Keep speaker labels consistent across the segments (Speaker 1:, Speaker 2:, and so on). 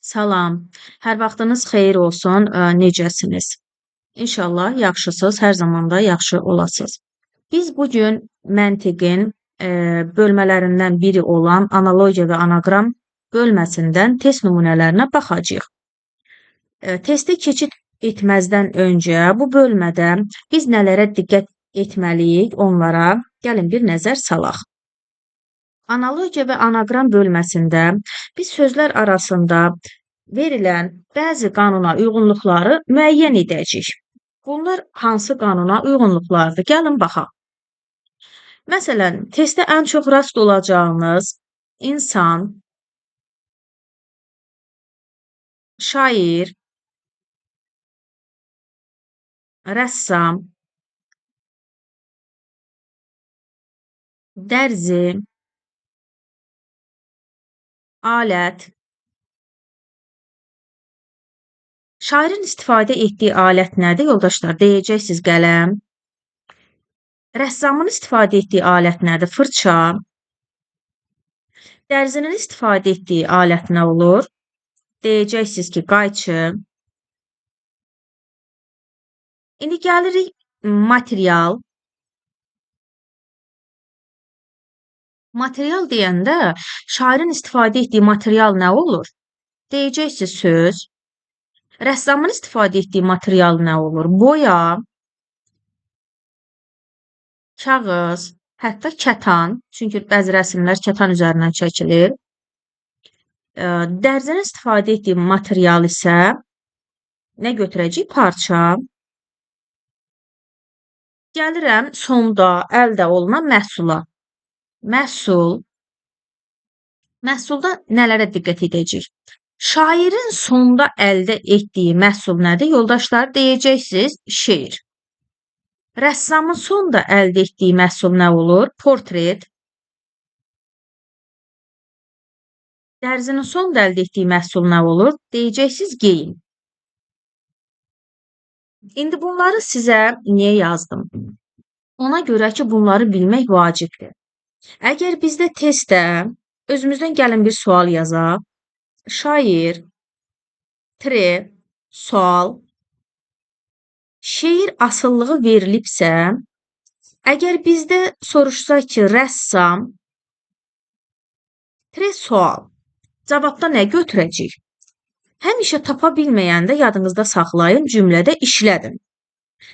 Speaker 1: Salam, hər vaxtınız xeyir olsun. Necəsiniz? İnşallah yaxşısınız, hər zaman da yaxşı olasınız. Biz bu gün məntiqin bölmələrindən biri olan analogiya və anaqram bölməsindən test nümunələrinə baxacağıq. Testi keçid etməzdən öncə bu bölmədə biz nələrə diqqət etməliyik, onlara gəlin bir nəzər salaq. Analogiya və anaqram bölməsində biz sözlər arasında verilən bəzi qanuna uyğunluqları müəyyən edəcəyik. Bunlar hansı qanuna uyğunluqlardır? Gəlin baxaq. Məsələn, testdə ən çox rast olacağınız insan, şair, rəssam, dərzi, alət. Şairin istifadə etdiyi alət nədir, yoldaşlar? Deyəcəksiniz qələm. Rəssamın istifadə etdiyi alət nədir? Fırça. Dərzinin istifadə etdiyi alət nə olur? Deyəcəksiniz ki, qayçı. İndi gəlirik material. Material deyəndə şairin istifadə etdiyi material nə olur? Deyəcəksiniz söz. Rəssamın istifadə etdiyi material nə olur? Boya, kağız, hətta kətan. Çünki bəzi rəsmlər kətan üzərindən çəkilir. Dərzinin istifadə etdiyi material isə nə götürəcək? Parça. Gəlirəm sonda əldə olunan məhsula. Məhsul. Məhsulda nələrə diqqət edəcəyik? Şairin sonda əldə etdiyi məhsul nədir? Yoldaşlar, deyəcəksiniz şeir. Rəssamın sonda əldə etdiyi məhsul nə olur? Portret. Dərzinin sonda əldə etdiyi məhsul nə olur? Deyəcəksiniz geyim. İndi bunları sizə niyə yazdım? Ona görə ki, bunları bilmək vacibdir. Əgər bizdə testdə özümüzdən gəlin bir sual yazaq. Şair, sual, şeir asıllığı verilibsə, əgər bizdə soruşsa ki, rəssam, sual, cavabda nə götürəcək? Həmişə tapa bilməyəndə yadınızda saxlayın, cümlədə işlədin.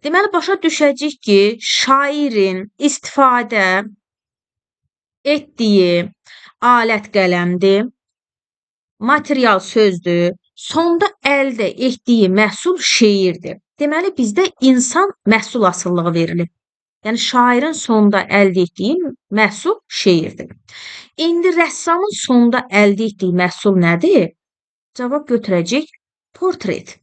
Speaker 1: Deməli, başa düşəcək ki, şairin istifadə etdiyi alət qələmdir, material sözdür, sonda əldə etdiyi məhsul şeirdir. Deməli, bizdə insan məhsul asıllığı verilib. Yəni, şairin sonda əldə etdiyi məhsul şeirdir. İndi rəssamın sonda əldə etdiyi məhsul nədir? Cavab götürəcək portret.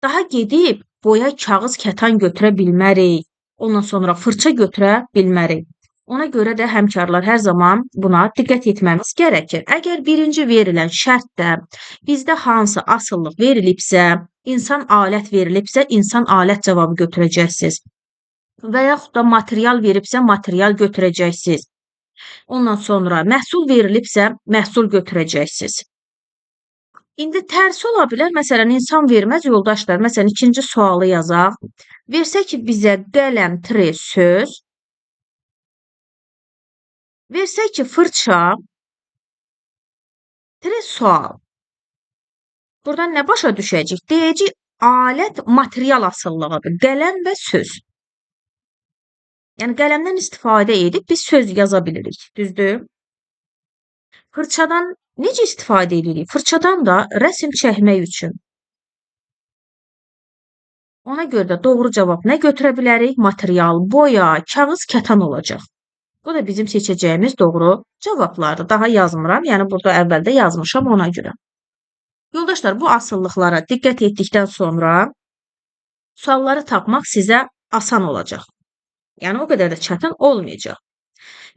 Speaker 1: Daha gedib boya, kağız, kətan götürə bilmərik. Ondan sonra fırça götürə bilmərik. Ona görə də həmkarlar hər zaman buna diqqət etməmiz gərəkir. Əgər birinci verilən şərtdə bizdə hansı asıllıq verilibsə, insan alət verilibsə, insan alət cavabı götürəcəksiniz. Və yaxud da material veribsə, material götürəcəksiniz. Ondan sonra məhsul verilibsə, məhsul götürəcəksiniz. İndi tərsi ola bilər, məsələn, insan verməz yoldaşlar. Məsələn, ikinci sualı yazaq. Versə ki, bizə qələm, söz. Versə ki, fırça, sual. Buradan nə başa düşəcək? Deyəcək, alət material asıllığıdır. Qələm və söz. Yəni, qələmdən istifadə edib biz söz yaza bilirik. Düzdür? Fırçadan necə istifadə edirik? Fırçadan da rəsm çəkmək üçün. Ona görə də doğru cavab nə götürə bilərik? Material, boya, kağız, kətan olacaq. Bu da bizim seçəcəyimiz doğru cavablardır. Daha yazmıram, yəni burada əvvəldə yazmışam ona görə. Yoldaşlar, bu asıllıqlara diqqət etdikdən sonra sualları tapmaq sizə asan olacaq. Yəni, o qədər də çətin olmayacaq.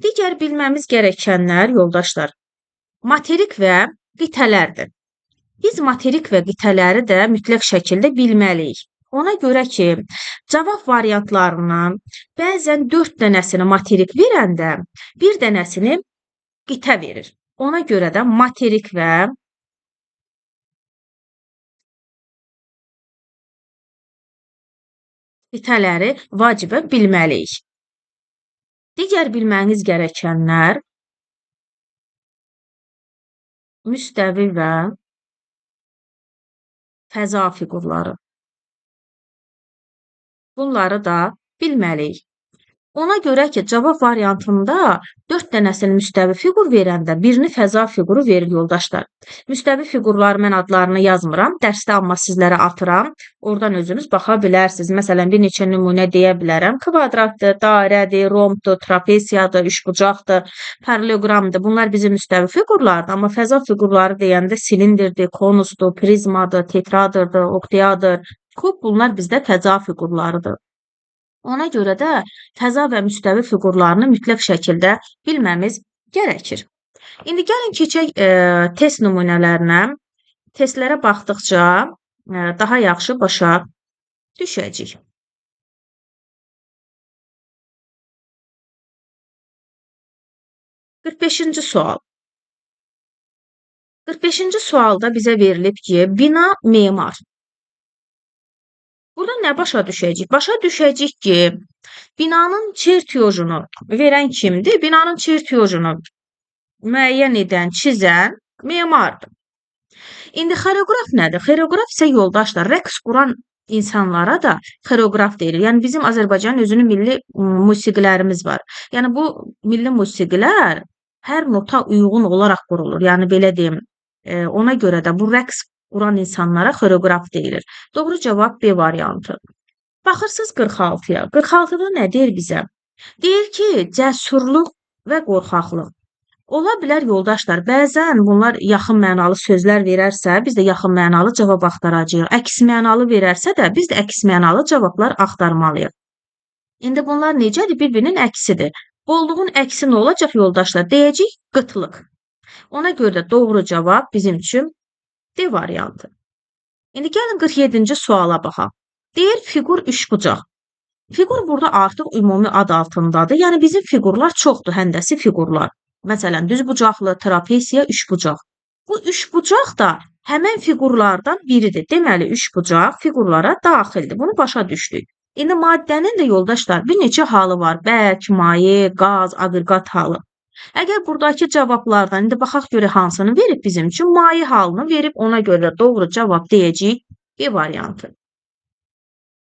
Speaker 1: Digər bilməmiz gərəkənlər, yoldaşlar, materik və qitələrdir. Biz materik və qitələri də mütləq şəkildə bilməliyik. Ona görə ki, cavab variantlarından bəzən 4 dənəsini materik verəndə, bir dənəsini qitə verir. Ona görə də materik və Bitələri vacibə bilməliyik. Digər bilməniz gərəkənlər müstəvi və fəza fiqurları. Bunları da bilməliyik. Ona görə ki, cavab variantında 4 dənəsini müstəvi fiqur verəndə birini fəza fiquru verir yoldaşlar. Müstəvi fiqurları mən adlarını yazmıram, dərsdə amma sizlərə atıram. Oradan özünüz baxa bilərsiniz. Məsələn, bir neçə nümunə deyə bilərəm. Kvadratdır, dairədir, rombdur, trapesiyadır, üçbucaqdır, paralleloqramdır. Bunlar bizim müstəvi fiqurlardır, amma fəza fiqurları deyəndə silindirdir, konusdur, prizmadır, tetradırdır, oktayadır. Kub bunlar bizdə fəza fiqurlarıdır. Ona görə də fəza və müstəvi fiqurlarını mütləq şəkildə bilməmiz gərəkir. İndi gəlin keçək test nümunələrinə. Testlərə baxdıqca daha yaxşı başa düşəcəyik. Qırx beşinci sual. 45-ci sualda bizə verilib ki, bina memar. Burada nə başa düşəcəyik? Başa düşəcəyik ki, binanın çertyojunu verən kimdir? Binanın çertyojunu müəyyən edən, çizən memardır. İndi xoreoqraf nədir? Xoreoqraf isə yoldaşlar, rəqs quran insanlara da xoreoqraf deyilir. Yəni bizim Azərbaycanın özünün milli musiqilərimiz var. Yəni bu milli musiqilər hər nota uyğun olaraq qurulur. Yəni belə deyim, ona görə də bu rəqs quran insanlara xoreoqraf deyilir. Doğru cavab B variantı. Baxırsınız 46-ya. 46-da nə deyir bizə? Deyir ki, cəsurluq və qorxaqlıq. Ola bilər yoldaşlar, bəzən bunlar yaxın mənalı sözlər verərsə, biz də yaxın mənalı cavab axtaracağıq. Əks mənalı verərsə də, biz də əks mənalı cavablar axtarmalıyıq. İndi bunlar necədir? Bir-birinin əksidir. Bolluğun əksi nə olacaq yoldaşlar? Deyəcəyik qıtlıq. Ona görə də doğru cavab bizim üçün D variantı. İndi gəlin 47-ci suala baxaq. Deyir fiqur üçbucaq. Fiqur burada artıq ümumi ad altındadır. Yəni bizim fiqurlar çoxdur, həndəsi fiqurlar. Məsələn, düzbucaqlı, trapesiya, üçbucaq. Bu üçbucaq da həmən fiqurlardan biridir. Deməli, üçbucaq fiqurlara daxildir. Bunu başa düşdük. İndi maddənin də yoldaşlar bir neçə halı var. Bərk, maye, qaz, aqırqat halı. Əgər buradakı cavablardan indi baxaq görə hansını verib bizim üçün? Maye halını verib, ona görə doğru cavab deyəcəyik B variantı.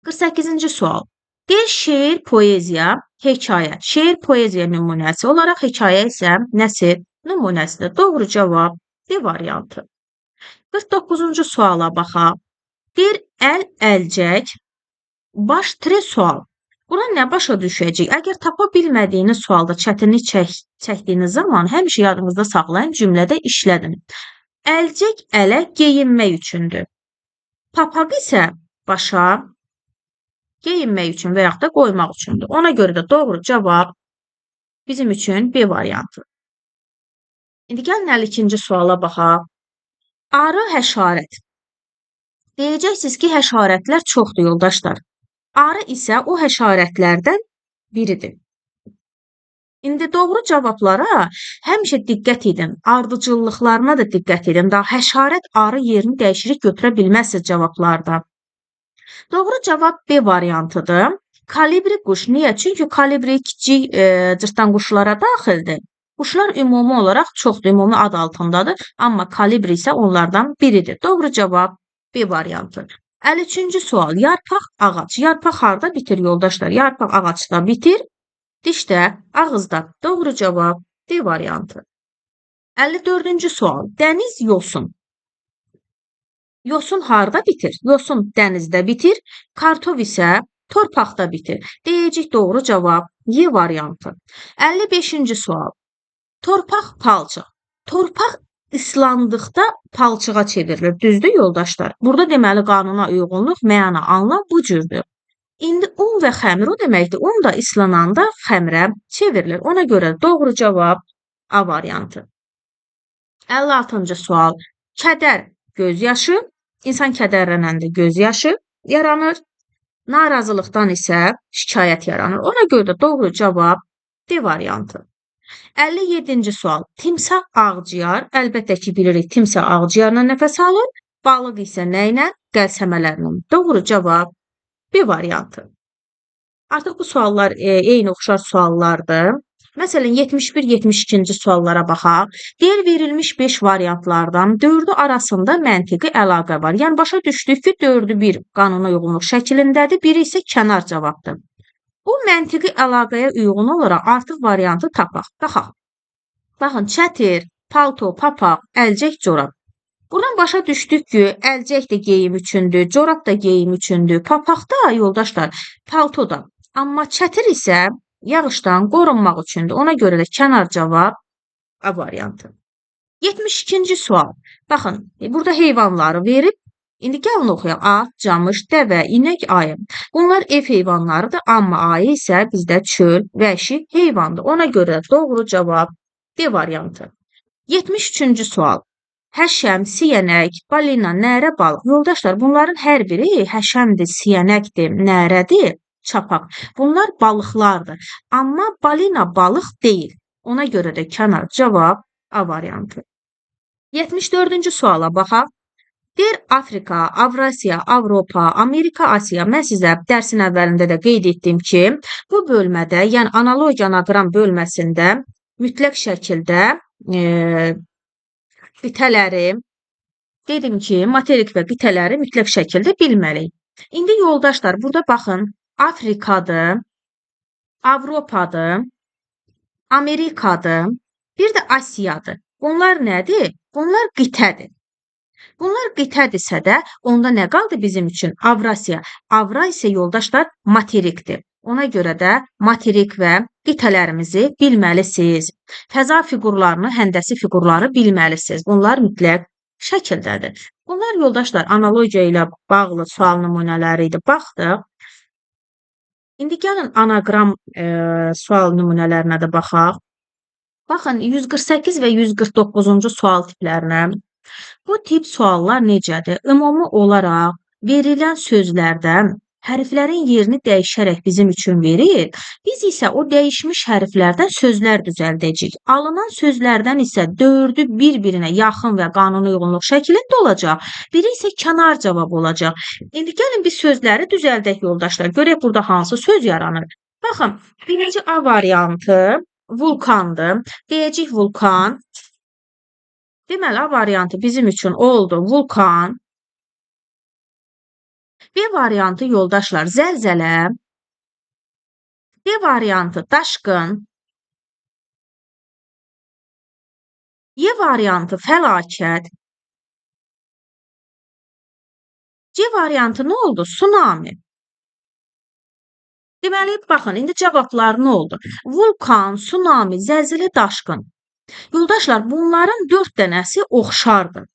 Speaker 1: 48-ci sual. Deyir şeir, poeziya, hekayə. Şeir, poeziya nümunəsi olaraq, hekayə isə nəsil nümunəsidir. Doğru cavab D variantı. 49-cu suala baxaq. Deyir əl, əlcək, baş, sual. Buna nə başa düşəcək? Əgər tapa bilmədiyiniz sualda çətinlik çəkdiyiniz zaman həmişə yadınızda saxlayın, cümlədə işlədin. Əlcək ələ geyinmək üçündür. Papaq isə başa geyinmək üçün və yaxud da qoymaq üçündür. Ona görə də doğru cavab bizim üçün B variantı. İndi gəlin 52-ci suala baxaq. Arı, həşarət. Deyəcəksiniz ki, həşarətlər çoxdur yoldaşlar. Arı isə o həşarətlərdən biridir. İndi doğru cavablara həmişə diqqət edin. Ardıcıllıqlarına da diqqət edin. Daha həşarət arı yerini dəyişiklik götürə bilməzsiniz cavablarda. Doğru cavab B variantıdır. Kalibri quş. Niyə? Çünki kalibri kiçik cırtdan quşlara daxildir. Quşlar ümumi olaraq çoxdur, ümumi ad altındadır. Amma kalibri isə onlardan biridir. Doğru cavab B variantı. 53-cü sual. Yarpaq, ağac. Yarpaq harda bitir yoldaşlar? Yarpaq ağacda bitir, dişdə, ağızda. Doğru cavab D variantı. 54-cü sual. Dəniz, yosun. Yosun harda bitir? Yosun dənizdə bitir, kartov isə torpaqda bitir. Deyəcək doğru cavab Y variantı. 55-ci sual. Torpaq, palçıq. Torpaq ıslandıqda palçığa çevrilir. Düzdür yoldaşlar? Burada deməli qanuna uyğunluq, məna, anlam bu cürdür. İndi un və xəmir o deməkdir. Un da ıslananda xəmirə çevrilir. Ona görə doğru cavab A variantı. 56-cı sual. Kədər, göz yaşı. İnsan kədərlənəndə göz yaşı yaranır. Narazılıqdan isə şikayət yaranır. Ona görə də doğru cavab D variantı. 57-ci sual. Timsah ağciyar. Əlbəttə ki, bilirik timsah ağciyarla nəfəs alır. Balıq isə nə ilə? Qəlsəmələrlə. Doğru cavab B variantı. Artıq bu suallar eyni oxşar suallardır. Məsələn, 71-72-ci suallara baxaq. Deyir, verilmiş 5 variantlardan 4-ü arasında məntiqi əlaqə var. Yəni, başa düşdük ki, 4-ü bir qanuna uyğunluq şəklindədir, biri isə kənar cavabdır. Bu məntiqi əlaqəyə uyğun olaraq artıq variantı tapaq. Baxın, çətir, palto, papaq, əlcək, corab. Buradan başa düşdük ki, əlcək də geyim üçündür, corab da geyim üçündür, papaq da yoldaşlar, palto da. Amma çətir isə yağışdan qorunmaq üçündür. Ona görə də kənar cavab A variantı. 72-ci sual. Baxın, burada heyvanları verib. İndi gəlin oxuyaq. At, camış, dəvə, inək, ayı. Bunlar ev heyvanlarıdır, amma ayı isə bizdə çöl, vəhşi heyvandır. Ona görə doğru cavab D variantı. 73-cü sual. Həşəm, siyənək, balina, nərə, balıq. Yoldaşlar, bunların hər biri həşəmdir, siyənəkdir, nərədir, çapaq. Bunlar balıqlardır. Amma balina balıq deyil. Ona görə də kənar cavab A variantı. 74-cü suala baxaq. Deyir, Afrika, Avrasiya, Avropa, Amerika, Asiya. Mən sizə dərsin əvvəlində də qeyd etdim ki, bu bölmədə, yəni analogiya anaqram bölməsində mütləq şəkildə qitələri, dedim ki, materik və qitələri mütləq şəkildə bilməliyik. İndi yoldaşlar, burada baxın, Afrikadır, Avropadır, Amerikadır, bir də Asiyadır. Bunlar nədir? Bunlar qitədir. Bunlar qitədirsə də, onda nə qaldı bizim üçün? Avrasiya. Avra isə yoldaşlar materikdir. Ona görə də materik və qitələrimizi bilməlisiniz. Fəza fiqurlarını, həndəsi fiqurları bilməlisiniz. Bunlar mütləq şəkildədir. Bunlar yoldaşlar analogiya ilə bağlı sual nümunələri idi. Baxdıq. İndi gəlin anaqram sual nümunələrinə də baxaq. Baxın, 148 və 149-cu sual tiplərinə. Bu tip suallar necədir? Ümumi olaraq verilən sözlərdən hərflərin yerini dəyişərək bizim üçün verir. Biz isə o dəyişmiş hərflərdən sözlər düzəldəcəyik. Alınan sözlərdən isə 4-ü bir-birinə yaxın və qanuna uyğunluq şəklində olacaq. Biri isə kənar cavab olacaq. İndi gəlin biz sözləri düzəldək yoldaşlar. Görək burada hansı söz yaranır. Baxın, birinci A variantı vulkandır. Deyəcək vulkan. Deməli, A variantı bizim üçün oldu vulkan. B variantı yoldaşlar zəlzələ. D variantı daşqın. Y variantı fəlakət. C variantı nə oldu? Tsunami. Deməli, baxın, indi cavablar nə oldu? Vulkan, tsunami, zəlzələ, daşqın. Yoldaşlar, bunların 4 dənəsi oxşardır.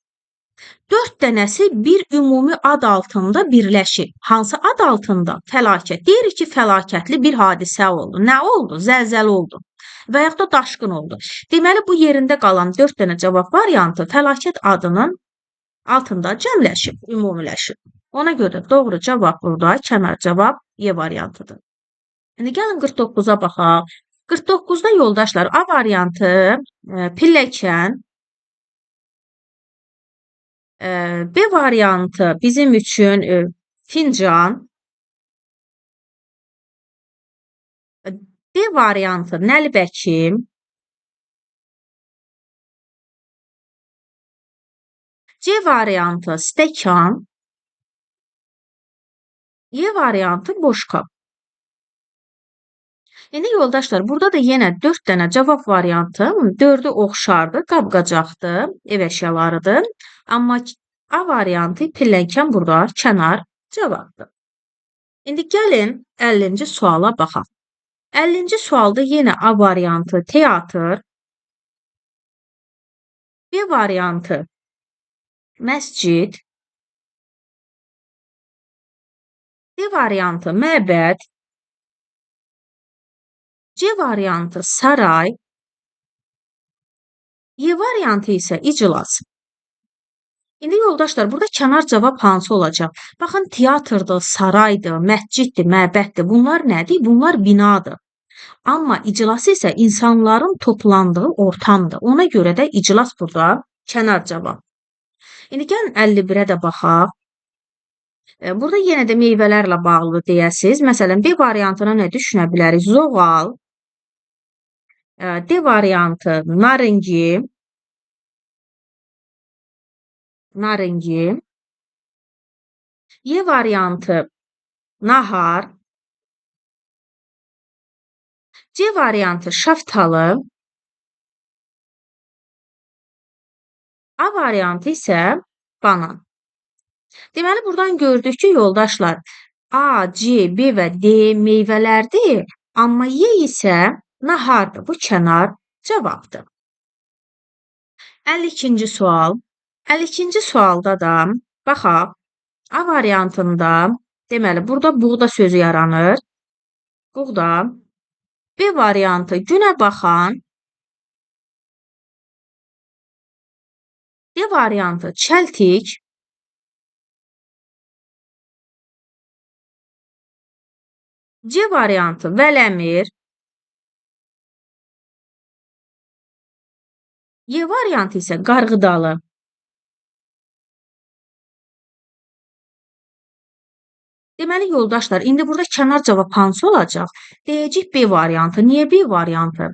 Speaker 1: 4 dənəsi bir ümumi ad altında birləşir. Hansı ad altında? Fəlakət. Deyirik ki, fəlakətli bir hadisə oldu. Nə oldu? Zəlzələ oldu. Və yaxud da daşqın oldu. Deməli, bu yerində qalan 4 dənə cavab variantı fəlakət adının altında cəmləşib, ümumiləşib. Ona görə doğru cavab burada kənar cavab Y variantıdır. İndi gəlin 49-a baxaq. 49-da yoldaşlar A variantı pilləkən, B variantı bizim üçün fincan, D variantı nəlbəkim, C variantı stəkan, Y variantı boşqab. İndi yoldaşlar, burada da yenə 4 dənə cavab variantı, 4-ü oxşardır, qab-qacaqdır, ev əşyalarıdır. Amma A variantı pilləkən burada kənar cavabdır. İndi gəlin 50-ci suala baxaq. 50-ci sualda yenə A variantı teatr, B variantı məscid, D variantı məbəd, C variantı saray, Y variantı isə iclas. İndi yoldaşlar, burada kənar cavab hansı olacaq? Baxın, teatrdır, saraydır, məsciddir, məbəddir. Bunlar nədir? Bunlar binadır. Amma iclas isə insanların toplandığı ortamdır. Ona görə də iclas burada kənar cavab. İndi gəlin 51-ə də baxaq. Burada yenə də meyvələrlə bağlı deyəsiz. Məsələn, B variantına nə düşünə bilərik? Zoğal, D variantı narıngi, Y variantı nahar, C variantı şaftalı, A variantı isə banan. Deməli, buradan gördük ki, yoldaşlar, A, C, B və D meyvələrdir, amma Y isə nahardır. Bu kənar cavabdır. 52-ci sual. 52-ci sualda da baxaq, A variantında, deməli, burada buğda sözü yaranır. Buğda. B variantı günə baxan. D variantı çəltik. C variantı vələmir. Y variantı isə qarğıdalı. Deməli, yoldaşlar, indi burada kənar cavab hansı olacaq? Deyəcək B variantı. Niyə B variantı?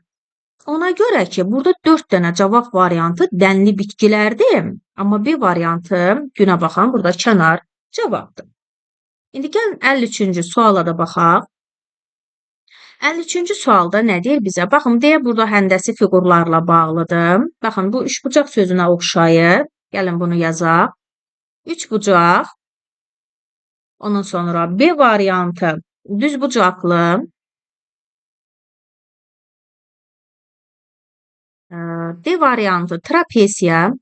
Speaker 1: Ona görə ki, burada 4 dənə cavab variantı dənli bitkilərdir. Amma B variantı günə baxan burada kənar cavabdır. İndi gəlin 53-cü suala da baxaq. 53-cü sualda nə deyir bizə? Baxın, deyə burada həndəsi fiqurlarla bağlıdır. Baxın, bu üçbucaq sözünə oxşayır. Gəlin bunu yazaq. Üçbucaq. Ondan sonra B variantı düzbucaqlı. D variantı trapesiya.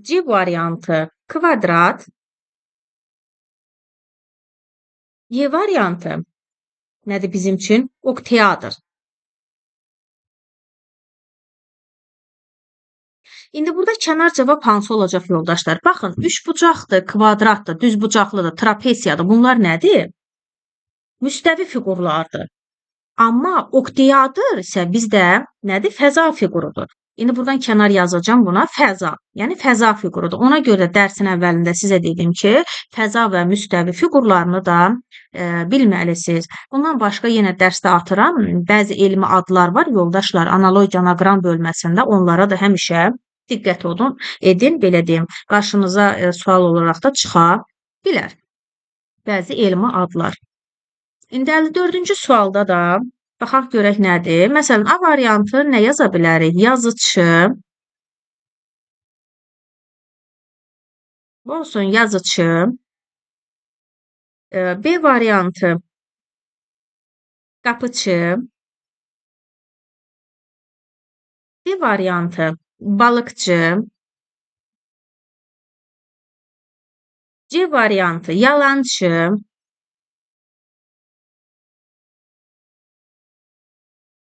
Speaker 1: C variantı kvadrat. Y variantı nədir bizim üçün? Oktaedr. İndi burada kənar cavab hansı olacaq yoldaşlar? Baxın, üçbucaqdır, kvadratdır, düzbucaqlıdır, trapesiyadır. Bunlar nədir? Müstəvi fiqurlardır. Amma oktaedr isə bizdə nədir? Fəza fiqurudur. İndi buradan kənar yazacağam buna fəza. Yəni fəza fiqurudur. Ona görə dərsin əvvəlində sizə dedim ki, fəza və müstəvi fiqurlarını da bilməlisiniz. Bundan başqa yenə dərsdə atıram. Bəzi elmi adlar var yoldaşlar. Analogiya anaqram bölməsində onlara da həmişə diqqət edin, belə deyim. Qarşınıza sual olaraq da çıxa bilər. Bəzi elmi adlar. İndi 54-cü sualda da baxaq görək nədir? Məsələn, A variantı nə yaza bilərik? Yazıçı. Olsun, yazıçı. B variantı qapıçı. C variantı balıqçı. C variantı yalançı.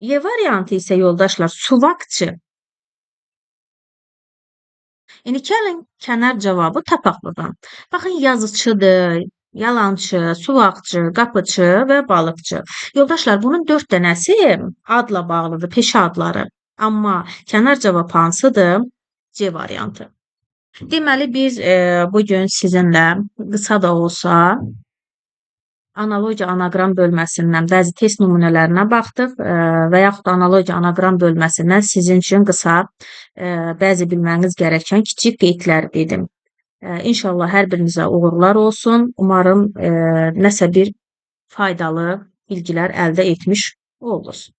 Speaker 1: Y variantı isə yoldaşlar suvaqçı. İndi gəlin kənar cavabı tapaq buradan. Baxın, yazıçıdır, yalançı, suvaqçı, qapıçı və balıqçı. Yoldaşlar, bunun 4 dənəsi adla bağlıdır, peşə adları. Amma kənar cavab hansıdır? C variantı. Deməli, biz bugün sizinlə qısa da olsa analogiya anaqram bölməsindən bəzi test nümunələrinə baxdıq və yaxud da analogiya anaqram bölməsindən sizin üçün qısa bəzi bilməniz gərəkən kiçik qeydlər dedim. İnşallah hər birinizə uğurlar olsun. Umarım nəsə bir faydalı bilgilər əldə etmiş oluruz.